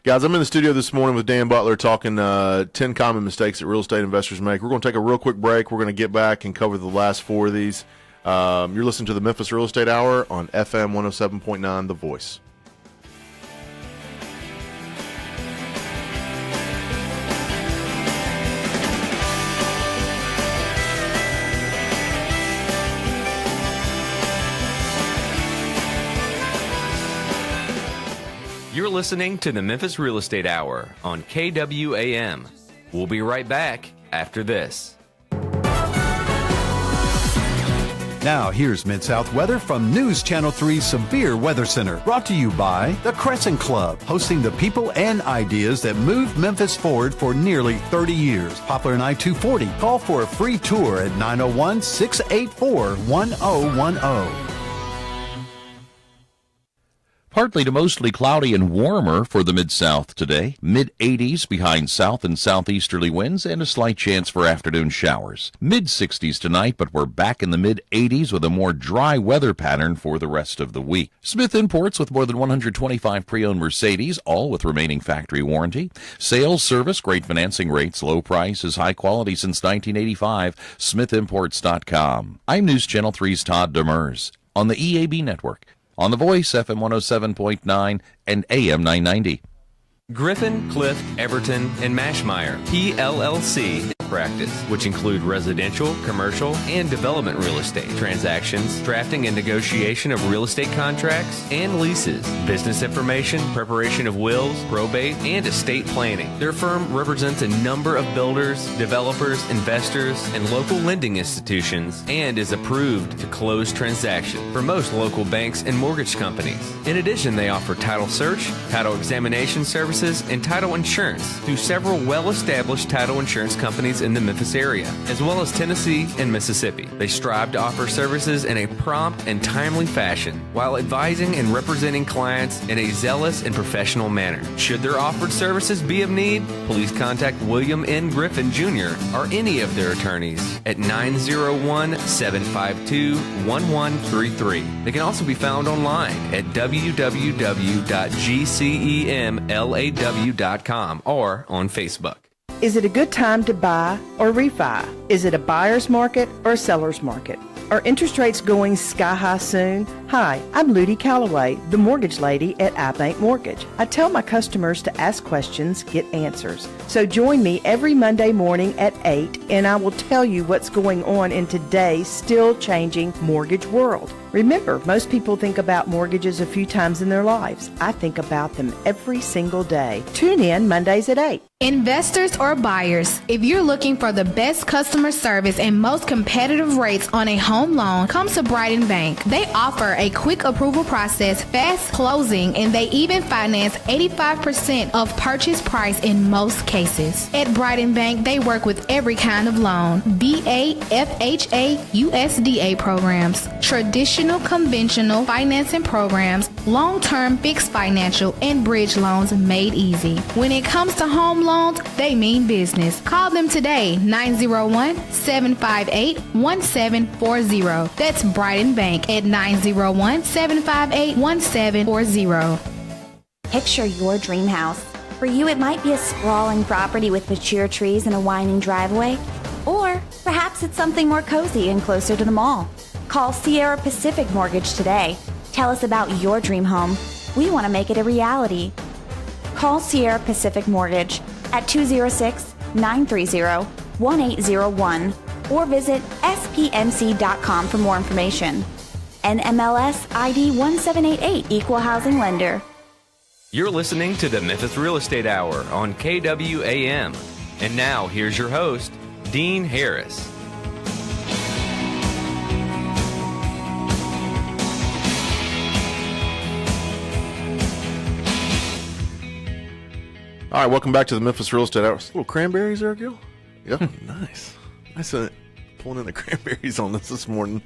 Speaker 3: guys. I'm in the studio this morning with Dan Butler talking 10 common mistakes that real estate investors make. We're going to take a real quick break. We're going to get back and cover the last 4 of these. You're listening to the Memphis Real Estate Hour on FM 107.9 The Voice.
Speaker 5: You're listening to the Memphis Real Estate Hour on KWAM. We'll be right back after this.
Speaker 6: Now, here's Mid-South weather from News Channel 3's Severe Weather Center. Brought to you by the Crescent Club, hosting the people and ideas that moved Memphis forward for nearly 30 years. Poplar and I-240. Call for a free tour at 901-684-1010.
Speaker 7: Partly to mostly cloudy and warmer for the Mid-South today. Mid-80s behind south and southeasterly winds and a slight chance for afternoon showers. Mid-60s tonight, but we're back in the mid-80s with a more dry weather pattern for the rest of the week. Smith Imports with more than 125 pre-owned Mercedes, all with remaining factory warranty. Sales, service, great financing rates, low prices, high quality since 1985. SmithImports.com. I'm News Channel 3's Todd Demers on the EAB network. On The Voice, FM 107.9 and AM 990.
Speaker 5: Griffin, Clift, Everton, and Mashmeyer, PLLC practice, which include residential, commercial, and development real estate transactions, drafting and negotiation of real estate contracts and leases, business information, preparation of wills, probate, and estate planning. Their firm represents a number of builders, developers, investors, and local lending institutions and is approved to close transactions for most local banks and mortgage companies. In addition, they offer title search, title examination services, and title insurance through several well-established title insurance companies in the Memphis area, as well as Tennessee and Mississippi. They strive to offer services in a prompt and timely fashion while advising and representing clients in a zealous and professional manner. Should their offered services be of need, please contact William N. Griffin Jr. or any of their attorneys at 901-752-1133. They can also be found online at www.gcemlaw.com or on Facebook.
Speaker 10: Is it a good time to buy or refi? Is it a buyer's market or a seller's market? Are interest rates going sky high soon? Hi, I'm Ludi Calloway, the mortgage lady at iBank Mortgage. I tell my customers to ask questions, get answers. So join me every Monday morning at 8 and I will tell you what's going on in today's still changing mortgage world. Remember, most people think about mortgages a few times in their lives. I think about them every single day. Tune in Mondays at 8.
Speaker 8: Investors or buyers, if you're looking for the best customer service and most competitive rates on a home loan, come to Brighton Bank. They offer a quick approval process, fast closing, and they even finance 85% of purchase price in most cases. At Brighton Bank, they work with every kind of loan, VA, FHA, USDA programs, traditional, conventional financing programs, long-term fixed financial, and bridge loans made easy. When it comes to home loans, they mean business. Call them today, 901-758-1740. That's Brighton Bank at 901-758-1740.
Speaker 9: Picture your dream house. For you, it might be a sprawling property with mature trees and a winding driveway. Or perhaps it's something more cozy and closer to the mall. Call Sierra Pacific Mortgage today. Tell us about your dream home. We want to make it a reality. Call Sierra Pacific Mortgage at 206-930-1801 or visit spmc.com for more information. NMLS ID 1788, Equal Housing Lender.
Speaker 5: You're listening to the Memphis Real Estate Hour on KWAM. And now, here's your host, Dean Harris.
Speaker 3: All right, welcome back to the Memphis Real Estate Hour. Little cranberries there, Gil? Yeah, nice. Nice pulling in the cranberries on this morning.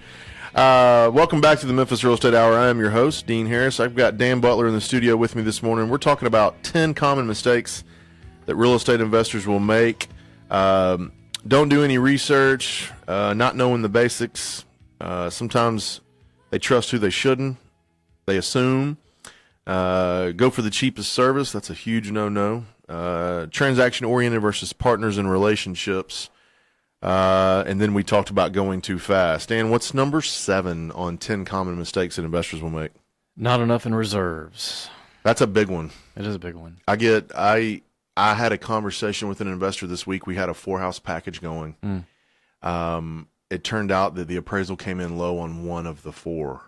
Speaker 3: Welcome back to the Memphis Real Estate Hour. I am your host, Dean Harris. I've got Dan Butler in the studio with me this morning. We're talking about 10 common mistakes that real estate investors will make. Don't do any research, not knowing the basics. Sometimes they trust who they shouldn't. They assume. Go for the cheapest service. That's a huge no-no. Transaction-oriented versus partners and relationships. And then we talked about going too fast. Dan, what's number 7 on 10 common mistakes that investors will make?
Speaker 4: Not enough in reserves.
Speaker 3: That's a big one.
Speaker 4: It is a big one.
Speaker 3: I had a conversation with an investor this week. We had a 4-house package going. It turned out that the appraisal came in low on one of the 4.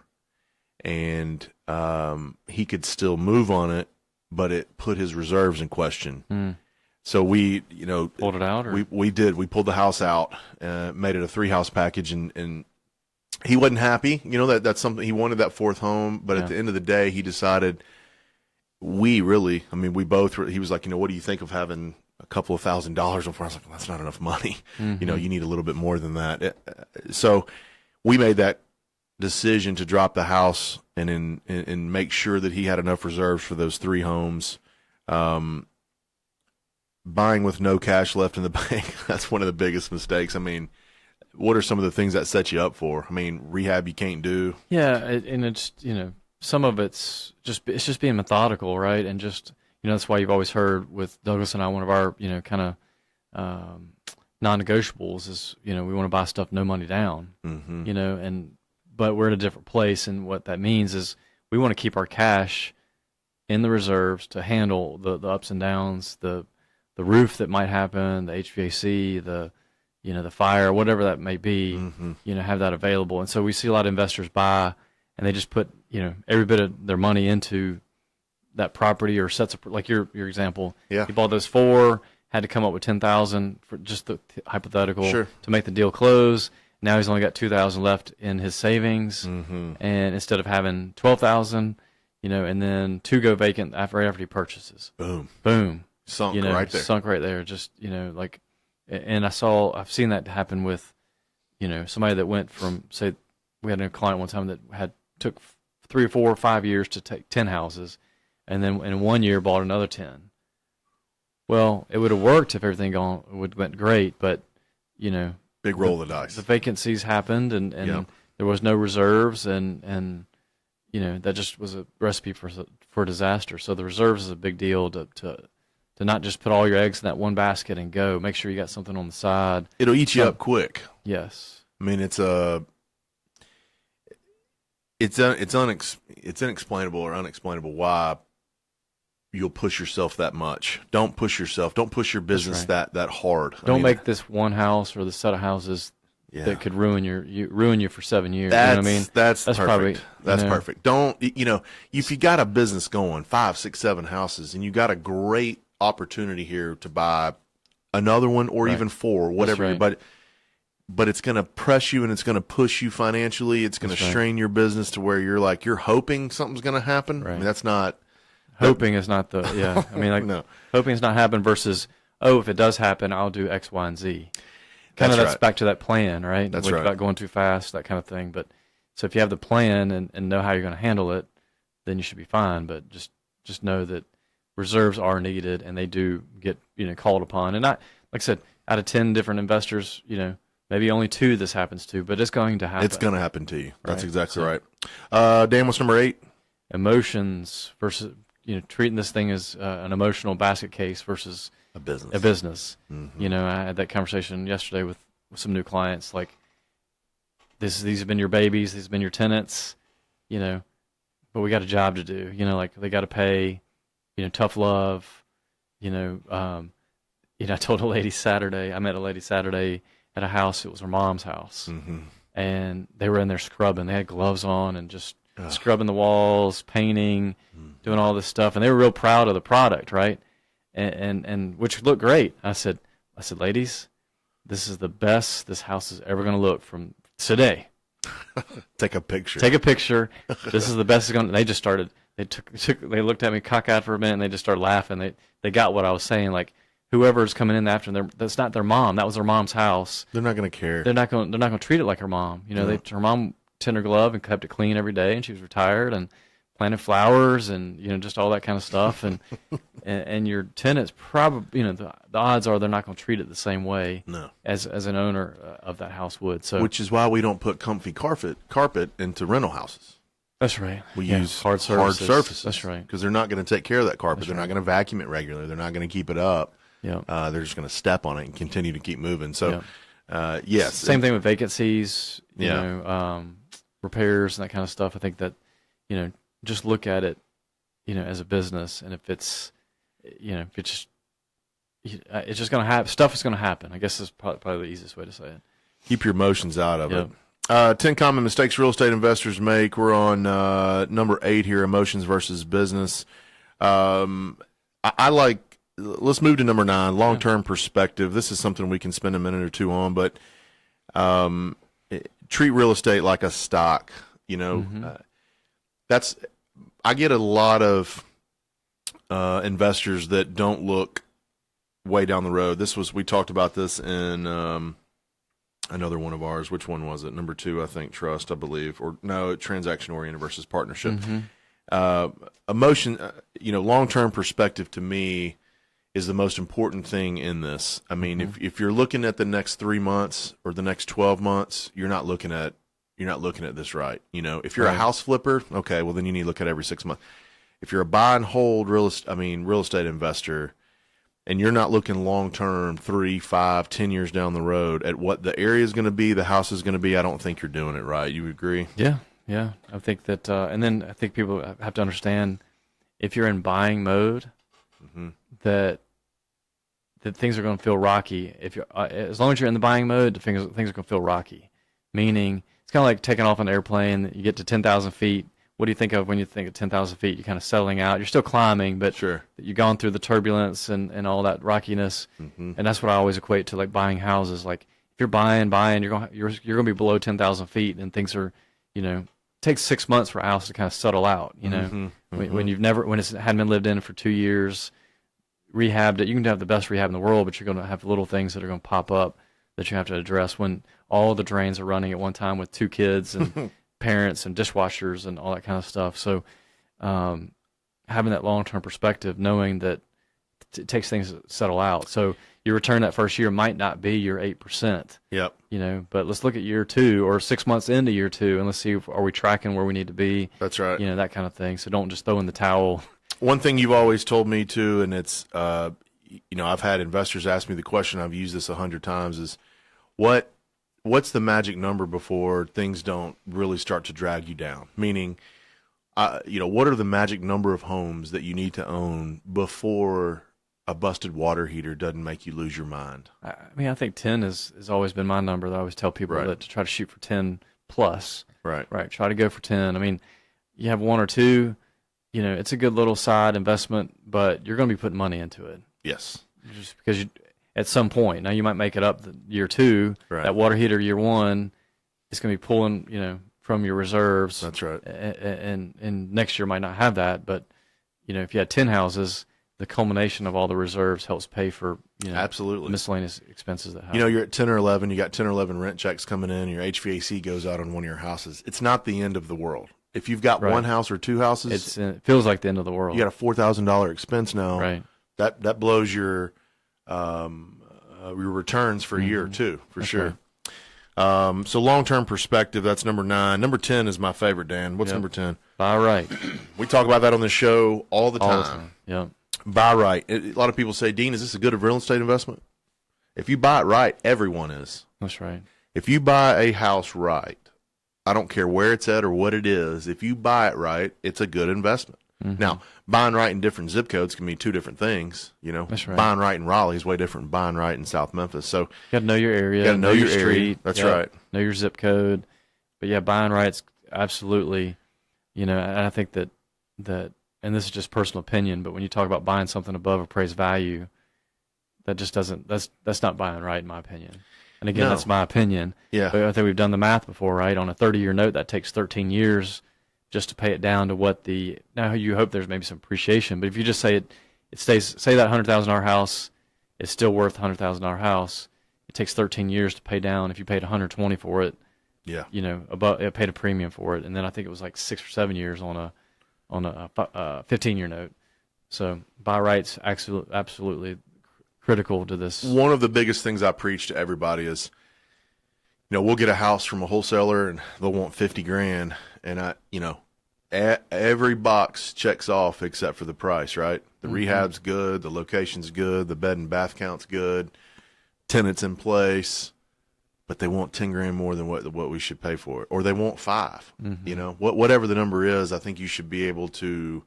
Speaker 3: And he could still move on it, but it put his reserves in question. So we,
Speaker 4: pulled it out. Or?
Speaker 3: We did. We pulled the house out, made it a 3-house package, and he wasn't happy. That's something he wanted, that 4th home. But at the end of the day, he decided we both. He was like, what do you think of having a couple of $1,000 before? I was like, well, that's not enough money. You need a little bit more than that. So we made that decision to drop the house and make sure that he had enough reserves for those 3 homes. Buying with no cash left in the bank, that's one of the biggest mistakes. What are some of the things that set you up for? Rehab you can't do.
Speaker 4: Yeah, and it's, some of it's just being methodical, right? And just, that's why you've always heard with Douglas and I, one of our, kind of non-negotiables is, we want to buy stuff no money down, but we're in a different place. And what that means is we want to keep our cash in the reserves to handle the ups and downs, the roof that might happen, the HVAC, the fire, whatever that may be, have that available. And so we see a lot of investors buy and they just put, every bit of their money into that property or sets of, like your example.
Speaker 3: Yeah.
Speaker 4: He bought those 4, had to come up with $10,000 for just the hypothetical to make the deal close. Now he's only got $2,000 left in his savings. And instead of having $12,000, and then 2 go vacant right after he purchases. Boom.
Speaker 3: Sunk right there.
Speaker 4: Sunk right there. Just, and I've seen that happen with, somebody that went from, say, we had a client one time that took 3 or 4 or 5 years to take 10 houses, and then in 1 year bought another 10. Well, it would have worked if everything went great, but,
Speaker 3: big roll of the dice.
Speaker 4: The vacancies happened, and there was no reserves, and that just was a recipe for disaster. So the reserves is a big deal to not just put all your eggs in that one basket and go. Make sure you got something on the side.
Speaker 3: It'll eat you up quick.
Speaker 4: Yes.
Speaker 3: It's inexplainable or unexplainable why you'll push yourself that much. Don't push yourself. Don't push your business that hard.
Speaker 4: Don't make this one house or the set of houses that could ruin you for 7 years.
Speaker 3: That's,
Speaker 4: you know what I mean?
Speaker 3: That's perfect.
Speaker 4: Probably,
Speaker 3: that's perfect. Don't, if you got a business going, 5, 6, 7 houses, and you got a great opportunity here to buy another one or even 4, whatever, but it's going to press you and it's going to push you financially. It's going to strain your business to where you're hoping something's going to happen.
Speaker 4: Right.
Speaker 3: That's not
Speaker 4: hoping is not the no. Hoping is not happen versus if it does happen, I'll do X, Y, and Z. That's back to that plan, right?
Speaker 3: That's right.
Speaker 4: About going too fast, that kind of thing. But so if you have the plan and know how you're going to handle it, then you should be fine. But just know that reserves are needed and they do get called upon. And like I said, out of 10 different investors, maybe only 2 this happens to, but it's going to happen.
Speaker 3: It's going to happen to you. That's exactly right. Dan, what's number 8?
Speaker 4: Emotions versus treating this thing as an emotional basket case versus a business. I had that conversation yesterday with some new clients. Like, these have been your babies, these have been your tenants, but we got a job to do. Like they got to pay. Tough love. I told a lady Saturday. I met a lady Saturday at a house. It was her mom's house, and they were in there scrubbing. They had gloves on and just scrubbing the walls, painting, doing all this stuff, and they were real proud of the product, right? And which looked great. I said, ladies, this is the best this house is ever going to look from today.
Speaker 3: Take a picture.
Speaker 4: This is the best it's going to. They just started. They looked at me cockeyed for a minute, and they just started laughing. They got what I was saying. Like, whoever's coming in after them, that's not their mom. That was their mom's house.
Speaker 3: They're not going to care.
Speaker 4: They're not going to treat it like her mom. You know, her mom tended her glove and kept it clean every day, and she was retired and planted flowers and, you know, just all that kind of stuff. And and your tenants probably, you know, the odds are they're not going to treat it the same way as an owner of that house would. So,
Speaker 3: which is why we don't put comfy carpet into rental houses.
Speaker 4: That's right.
Speaker 3: We use hard surfaces. That's right. Because they're not going to take care of that carpet. They're not going to vacuum it regularly. They're not going to keep it up. Yeah. They're just going to step on it and continue to keep moving. So, yes.
Speaker 4: Same thing with vacancies, you know, repairs and that kind of stuff. I think that, you know, just look at it, you know, as a business. And if it's, you know, if it's just going to happen, stuff is going to happen. I guess that's probably the easiest way to say it. Keep
Speaker 3: your emotions out of it. 10 common mistakes real estate investors make. We're on number 8 here, emotions versus business. I like, let's move to number 9, long-term perspective. This is something we can spend a minute or two on, but treat real estate like a stock. You know, I get a lot of investors that don't look way down the road. We talked about this in another one of ours. Which one was it? Number 2, I think, trust, I believe, or no, transaction oriented versus partnership. Emotion, you know, long-term perspective to me is the most important thing in this. I mean, if you're looking at the next 3 months or the next 12 months, you're not looking at this right. You know, if you're a house flipper, okay, well then you need to look at every 6 months. If you're a buy and hold real estate investor, and you're not looking long-term, 3, 5, 10 years down the road at what the area is going to be, the house is going to be, I don't think you're doing it right. You agree?
Speaker 4: Yeah. I think that, and then I think people have to understand, if you're in buying mode, that things are going to feel rocky. If you're, as long as you're in the buying mode, things are going to feel rocky. Meaning, it's kind of like taking off an airplane. You get to 10,000 feet. What do you think of when you think of 10,000 feet? You're kind of settling out. You're still climbing, but you've gone through the turbulence and all that rockiness. And that's what I always equate to, like, buying houses. Like, if you're buying, you're going to be below 10,000 feet, and things are, you know, it takes 6 months for a house to kind of settle out. You know, when it hadn't been lived in for 2 years, rehabbed it. You can have the best rehab in the world, but you're going to have little things that are going to pop up that you have to address when all the drains are running at one time with 2 kids and parents and dishwashers and all that kind of stuff. So having that long-term perspective, knowing that it takes things to settle out. So your return that first year might not be your 8%.
Speaker 3: Yep.
Speaker 4: You know, but let's look at year 2 or 6 months into year 2 and let's see, are we tracking where we need to be?
Speaker 3: That's right.
Speaker 4: You know, that kind of thing. So don't just throw in the towel.
Speaker 3: One thing you've always told me too, and it's, you know, I've had investors ask me the question, I've used this 100 times, is what's the magic number before things don't really start to drag you down? Meaning, you know, what are the magic number of homes that you need to own before a busted water heater doesn't make you lose your mind?
Speaker 4: I mean, I think 10 has always been my number. That I always tell people that to try to shoot for 10 plus.
Speaker 3: Right.
Speaker 4: Try to go for 10. I mean, you have 1 or 2, you know, it's a good little side investment, but you're going to be putting money into it.
Speaker 3: Yes.
Speaker 4: Just because at some point, now you might make it up year 2.
Speaker 3: Right.
Speaker 4: That water heater year 1 is going to be pulling, you know, from your reserves.
Speaker 3: That's right.
Speaker 4: And next year might not have that, but you know, if you had 10 houses, the culmination of all the reserves helps pay for, you know,
Speaker 3: absolutely
Speaker 4: miscellaneous expenses that happen.
Speaker 3: You know, you're at 10 or 11, you got 10 or 11 rent checks coming in, and your HVAC goes out on one of your houses. It's not the end of the world. If you've got one house or 2 houses,
Speaker 4: it feels like the end of the world.
Speaker 3: You got a $4,000 expense now.
Speaker 4: Right.
Speaker 3: That blows your returns for a year or 2, for that's sure. Right. So long-term perspective, that's number 9. Number 10 is my favorite, Dan. What's number 10?
Speaker 4: Buy right.
Speaker 3: We talk about that on the show all the time.
Speaker 4: Yeah.
Speaker 3: Buy right. A lot of people say, Dean, is this a good real estate investment? If you buy it right, everyone is.
Speaker 4: That's right.
Speaker 3: If you buy a house right, I don't care where it's at or what it is, if you buy it right, it's a good investment. Now, buying right in different zip codes can mean 2 different things. You know,
Speaker 4: that's right.
Speaker 3: Buying right in Raleigh is way different than buying right in South Memphis. So you
Speaker 4: got to know your area.
Speaker 3: You got to know your
Speaker 4: street.
Speaker 3: Area. That's right.
Speaker 4: Know your zip code. But yeah, buying right's absolutely, you know, and I think that, and this is just personal opinion, but when you talk about buying something above appraised value, that just doesn't, that's not buying right in my opinion. And again, that's my opinion.
Speaker 3: Yeah.
Speaker 4: But I think we've done the math before, right? On a 30-year note, that takes 13 years just to pay it down to what now you hope there's maybe some appreciation, but if you just say it stays, say that $100,000 house, it's still worth $100,000 house. It takes 13 years to pay down. If you paid $120 for it, it paid a premium for it, and then I think it was like 6 or 7 years on a 15-year note. So buy right's absolutely critical to this.
Speaker 3: One of the biggest things I preach to everybody is, we'll get a house from a wholesaler and they'll want $50,000, and every box checks off except for the price, right? The rehab's good, the location's good, the bed and bath count's good, tenants in place, but they want $10,000 more than what we should pay for it, or they want $5,000. Whatever the number is, I think you should be able to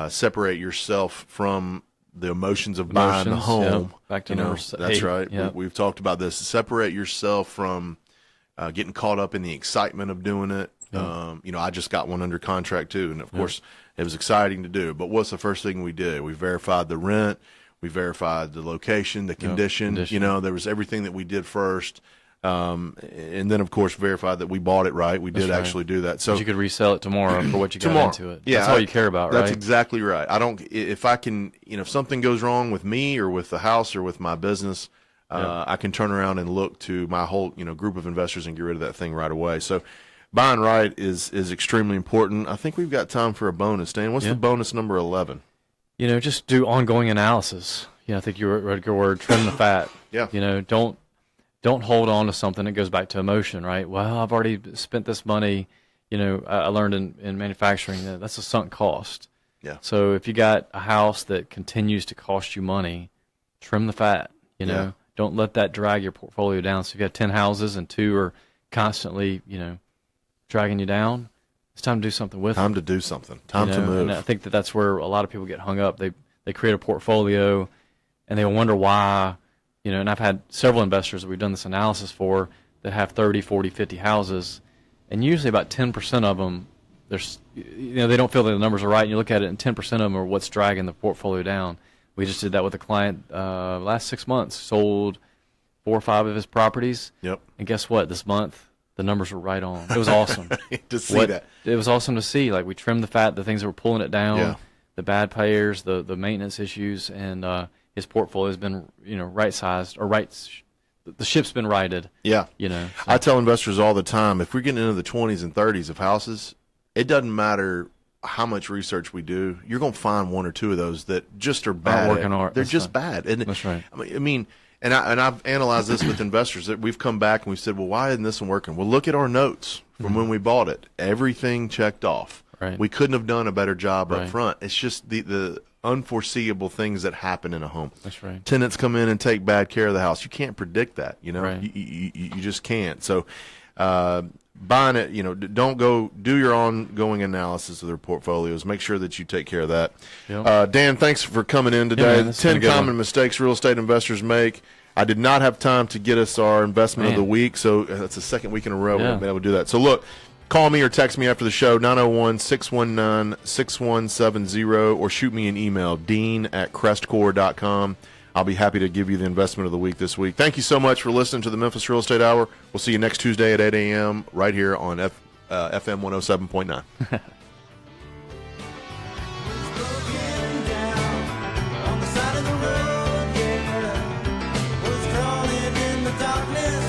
Speaker 3: separate yourself from the emotions of buying the home.
Speaker 4: Yep. Back to number 8.
Speaker 3: That's right.
Speaker 4: Yep.
Speaker 3: We've talked about this. Separate yourself from getting caught up in the excitement of doing it. Yep. I just got one under contract too, and of course it was exciting to do. But what's the first thing we did? We verified the rent. We verified the location, the condition. There was everything that we did first. And then, of course, verified that we bought it right. We did actually do that. So
Speaker 4: but you could resell it tomorrow for what you got into it.
Speaker 3: Yeah,
Speaker 4: that's all you care about, right?
Speaker 3: That's exactly right. If I can, if something goes wrong with me or with the house or with my business, I can turn around and look to my whole, group of investors and get rid of that thing right away. So buying right is extremely important. I think we've got time for a bonus. Dan, what's the bonus number 11?
Speaker 4: Just do ongoing analysis. I think you read your word, trim the fat.
Speaker 3: Yeah.
Speaker 4: Don't hold on to something that goes back to emotion, right? Well, I've already spent this money. I learned in manufacturing that that's a sunk cost.
Speaker 3: Yeah.
Speaker 4: So if you got a house that continues to cost you money, trim the fat. Don't let that drag your portfolio down. So if you have 10 houses and 2 are constantly, dragging you down, it's time to do something with them.
Speaker 3: Time to do something. Time to move.
Speaker 4: And I think that's where a lot of people get hung up. They create a portfolio, and they wonder why. And I've had several investors that we've done this analysis for that have 30, 40, 50 houses, and usually about 10% of them, they don't feel that the numbers are right, and you look at it, and 10% of them are what's dragging the portfolio down. We just did that with a client last 6 months, sold 4 or 5 of his properties.
Speaker 3: Yep.
Speaker 4: And guess what? This month, the numbers were right on. It was awesome.
Speaker 3: To see that.
Speaker 4: It was awesome to see. Like, we trimmed the fat, the things that were pulling it down, the bad payers, the maintenance issues, and his portfolio has been, right-sized, or the ship's been righted.
Speaker 3: Yeah.
Speaker 4: So.
Speaker 3: I tell investors all the time, if we're getting into the 20s and 30s of houses, it doesn't matter how much research we do, you're going to find 1 or 2 of those that just are bad. They're just bad. And
Speaker 4: that's right.
Speaker 3: And I've analyzed this with investors that we've come back and we've said, well, why isn't this one working? Well, look at our notes from when we bought it. Everything checked off.
Speaker 4: Right.
Speaker 3: We couldn't have done a better job up front. It's just the unforeseeable things that happen in a home.
Speaker 4: That's right.
Speaker 3: Tenants come in and take bad care of the house. You can't predict that,
Speaker 4: Right.
Speaker 3: You just can't. So buying it, don't go do your ongoing analysis of their portfolios. Make sure that you take care of that.
Speaker 4: Yep.
Speaker 3: Dan, thanks for coming in today.
Speaker 4: Man,
Speaker 3: 10 common mistakes real estate investors make. I did not have time to get us our investment of the week, so that's the second week in a row we haven't been able to do that. So look, call me or text me after the show, 901-619-6170, or shoot me an email, dean@crestcore.com. I'll be happy to give you the investment of the week this week. Thank you so much for listening to the Memphis Real Estate Hour. We'll see you next Tuesday at 8 a.m. right here on FM 107.9.
Speaker 1: On the side of the road, was crawling in the darkness.